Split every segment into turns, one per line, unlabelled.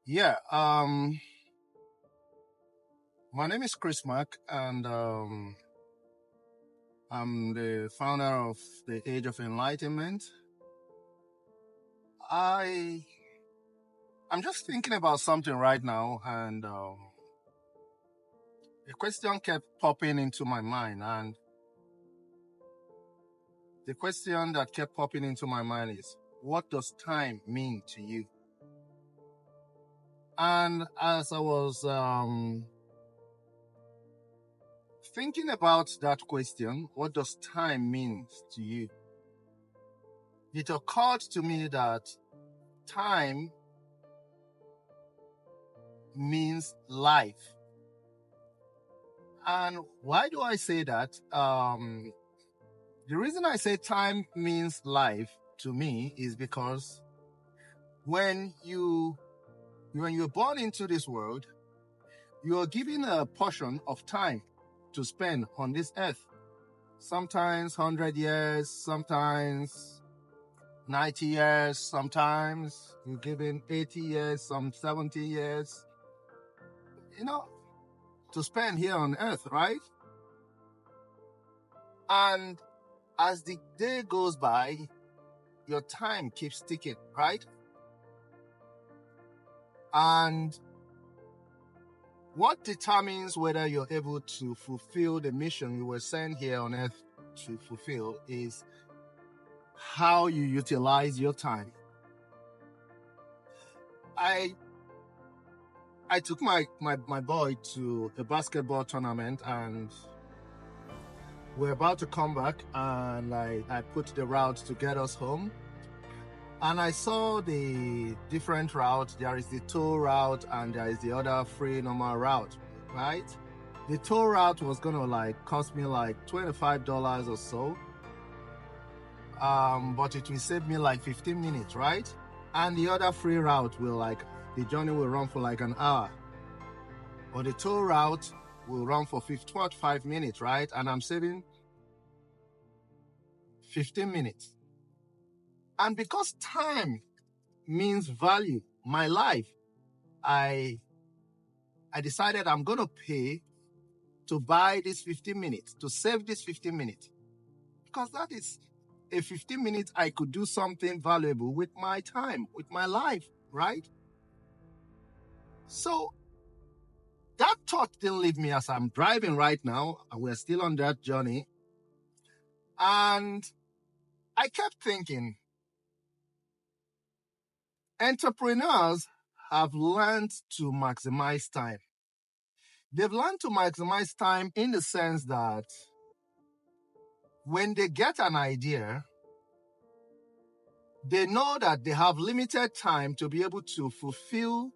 Yeah, my name is Chris Mack, and I'm the founder of the Age of Enlightenment. I I'm just thinking about something right now, and a question kept popping into my mind, and the question that kept popping into my mind is, what does time mean to you? And as I was thinking about that question, what does time mean to you? It occurred to me that time means life. And why do I say that? The reason I say time means life to me is because when you when you're born into this world, you are given a portion of time to spend on this earth. Sometimes 100 years, sometimes 90 years, sometimes you're given 80 years, some 70 years, you know, to spend here on earth, right? And as the day goes by, your time keeps ticking, right? And what determines whether you're able to fulfill the mission you were sent here on earth to fulfill is how you utilize your time. I I took my boy to a basketball tournament, and we're about to come back, and I put the route to get us home. And I saw the different route. There is the toll route and there is the other free normal route, right? The toll route was gonna cost me like $25 or so. But it will save me like 15 minutes, right? And the other free route the journey will run for like an hour. But the toll route will run for 45 minutes, right? And I'm saving 15 minutes. And because time means value, my life, I decided I'm going to pay to buy this 15 minutes, to save this 15 minutes. Because that is a 15 minutes I could do something valuable with my time, with my life, right? So that thought didn't leave me as I'm driving right now, and we're still on that journey. And I kept thinking, entrepreneurs have learned to maximize time. They've learned to maximize time in the sense that when they get an idea, they know that they have limited time to be able to fulfill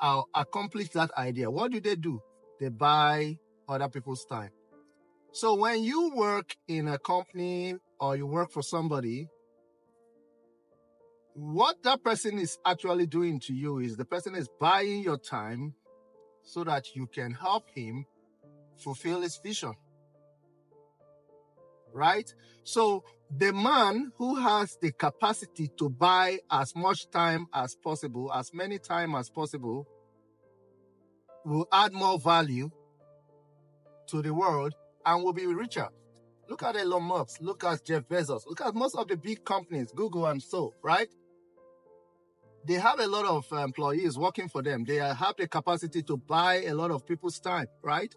or accomplish that idea. What do? They buy other people's time. So when you work in a company or you work for somebody, what that person is actually doing to you is the person is buying your time so that you can help him fulfill his vision, right? So the man who has the capacity to buy as much time as possible, as many time as possible, will add more value to the world and will be richer. Look at Elon Musk, look at Jeff Bezos, look at most of the big companies, Google and so, right? They have a lot of employees working for them. They have the capacity to buy a lot of people's time, right?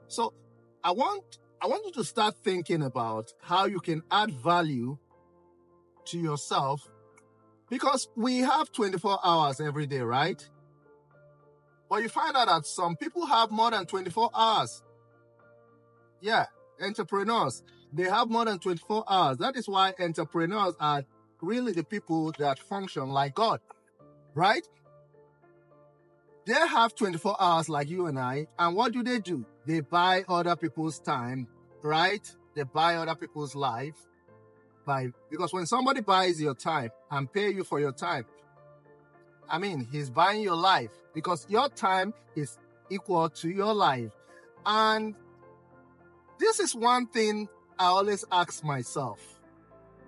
So I want you to start thinking about how you can add value to yourself, because we have 24 hours every day, right? But you find out that some people have more than 24 hours. Yeah, entrepreneurs, they have more than 24 hours. That is why entrepreneurs are really the people that function like God, right? They have 24 hours like you and I, and what do? They buy other people's time, right? They buy other people's life because when somebody buys your time and pay you for your time, I mean, he's buying your life, because your time is equal to your life. And this is one thing I always ask myself.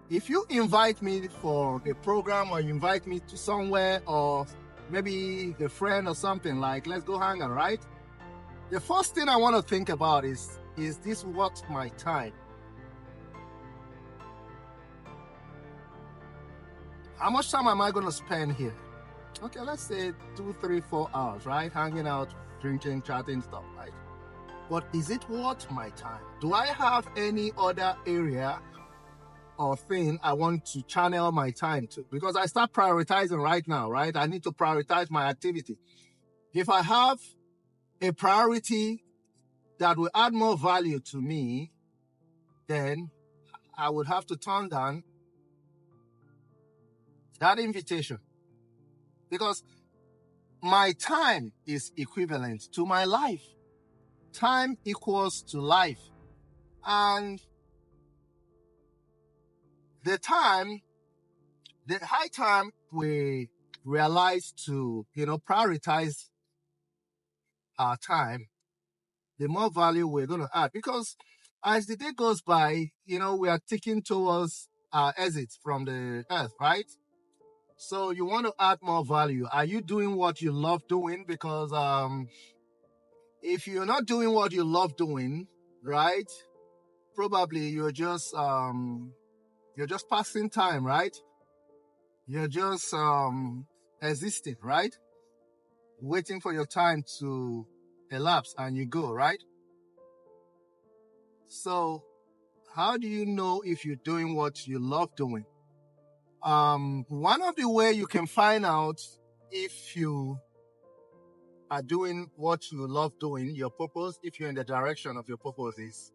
If you invite me for a program or you invite me to somewhere, or maybe a friend or something, like let's go hang out, right? The first thing I want to think about is this worth my time? How much time am I going to spend here? Okay, let's say 2, 3, 4 hours, right? Hanging out, drinking, chatting, stuff, right? But is it worth my time? Do I have any other area or thing I want to channel my time to? Because I start prioritizing right now, right? I need to prioritize my activity. If I have a priority that will add more value to me, then I would have to turn down that invitation. Because my time is equivalent to my life. Time equals to life. And the high time we realize to, prioritize our time, the more value we're going to add. Because as the day goes by, we are ticking towards our exit from the earth, right? So you want to add more value. Are you doing what you love doing? Because if you're not doing what you love doing, right, probably you're just passing time, right? You're just existing, right? Waiting for your time to elapse and you go, right? So how do you know if you're doing what you love doing? One of the way you can find out if you are doing what you love doing, your purpose, if you're in the direction of your purpose, is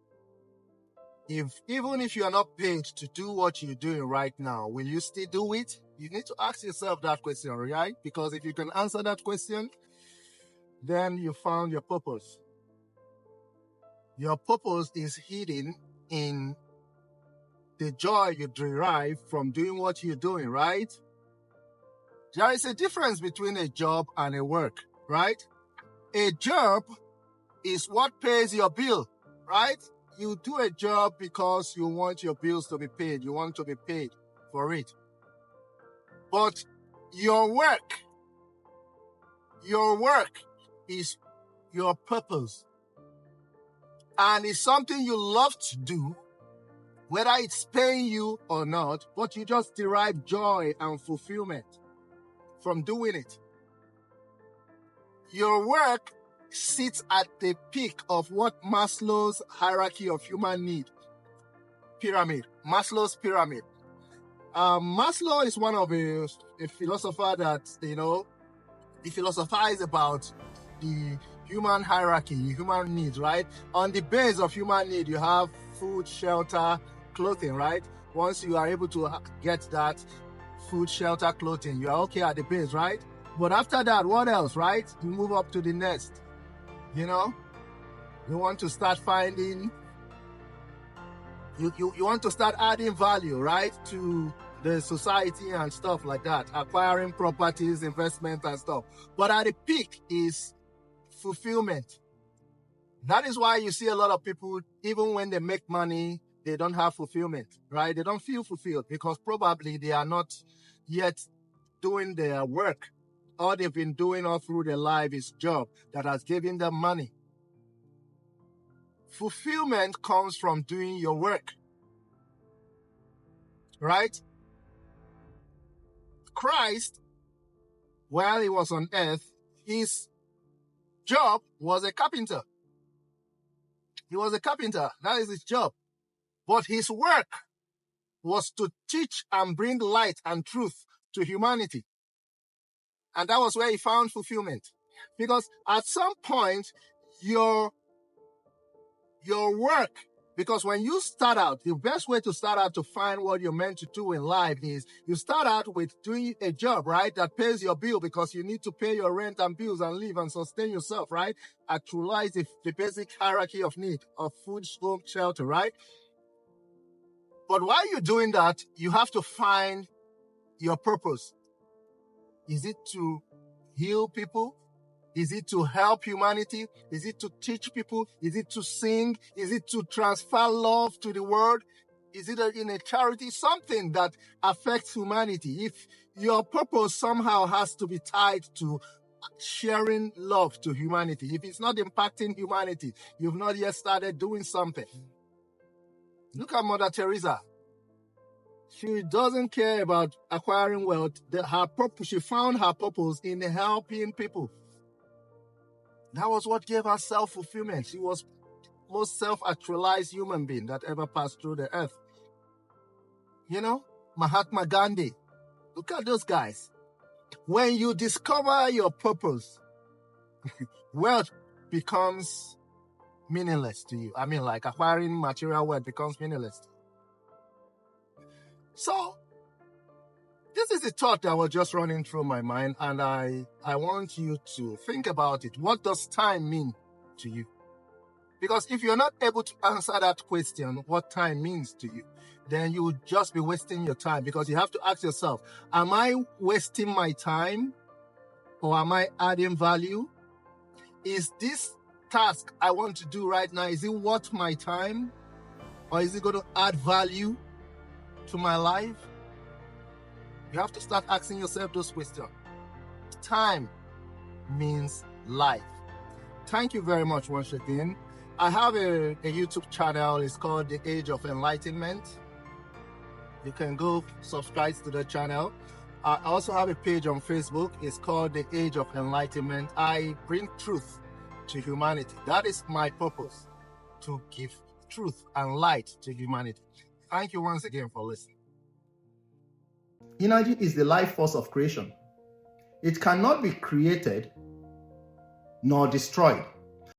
even if you are not paid to do what you're doing right now, will you still do it? You need to ask yourself that question, right? Because if you can answer that question, then you found your purpose. Your purpose is hidden in the joy you derive from doing what you're doing, right? There is a difference between a job and a work, right? A job is what pays your bill, right? You do a job because you want your bills to be paid. You want to be paid for it. But your work is your purpose. And it's something you love to do, whether it's paying you or not, but you just derive joy and fulfillment from doing it. Your work sits at the peak of what Maslow's hierarchy of human need pyramid, Maslow's pyramid. Maslow is one of a philosopher that, he philosophizes about the human hierarchy, human needs, right? On the base of human need, you have food, shelter, clothing, right? Once you are able to get that food, shelter, clothing, you are okay at the base, right? But after that, what else, right? You move up to the next, you want to start finding, you want to start adding value, right, to the society and stuff like that, acquiring properties, investment and stuff. But at the peak is fulfillment. That is why you see a lot of people, even when they make money, they don't have fulfillment, right? They don't feel fulfilled because probably they are not yet doing their work. All they've been doing all through their life is job that has given them money. Fulfillment comes from doing your work, right? Christ, while he was on earth, his job was a carpenter. He was a carpenter. That is his job. But his work was to teach and bring light and truth to humanity. And that was where he found fulfillment. Because at some point, your work, because when you start out, the best way to start out to find what you're meant to do in life is you start out with doing a job, right, that pays your bill because you need to pay your rent and bills and live and sustain yourself, right? Actualize the basic hierarchy of need of food, home, shelter, right? But while you're doing that, you have to find your purpose. Is it to heal people? Is it to help humanity? Is it to teach people? Is it to sing? Is it to transfer love to the world? Is it in a charity? Something that affects humanity. If your purpose somehow has to be tied to sharing love to humanity. If it's not impacting humanity, you've not yet started doing something. Look at Mother Teresa. She doesn't care about acquiring wealth. Her purpose, she found her purpose in helping people. That was what gave her self-fulfillment. She was the most self-actualized human being that ever passed through the earth. You know, Mahatma Gandhi. Look at those guys. When you discover your purpose, wealth becomes meaningless to you. I mean, like acquiring material wealth becomes meaningless. So, this is the thought that was just running through my mind, and I want you to think about it. What does time mean to you? Because if you're not able to answer that question, what time means to you, then you would just be wasting your time, because you have to ask yourself, am I wasting my time or am I adding value? Is this task I want to do right now, is it worth my time, or is it going to add value to my life? You have to start asking yourself those questions. Time means life. Thank you very much once again. I have a YouTube channel. It's called The Age of Enlightenment. You can go subscribe to the channel. I also have a page on Facebook. It's called The Age of Enlightenment. I bring truth to humanity. That is my purpose, to give truth and light to humanity. Thank you once again for listening. Energy is the life force of creation. It cannot be created nor destroyed.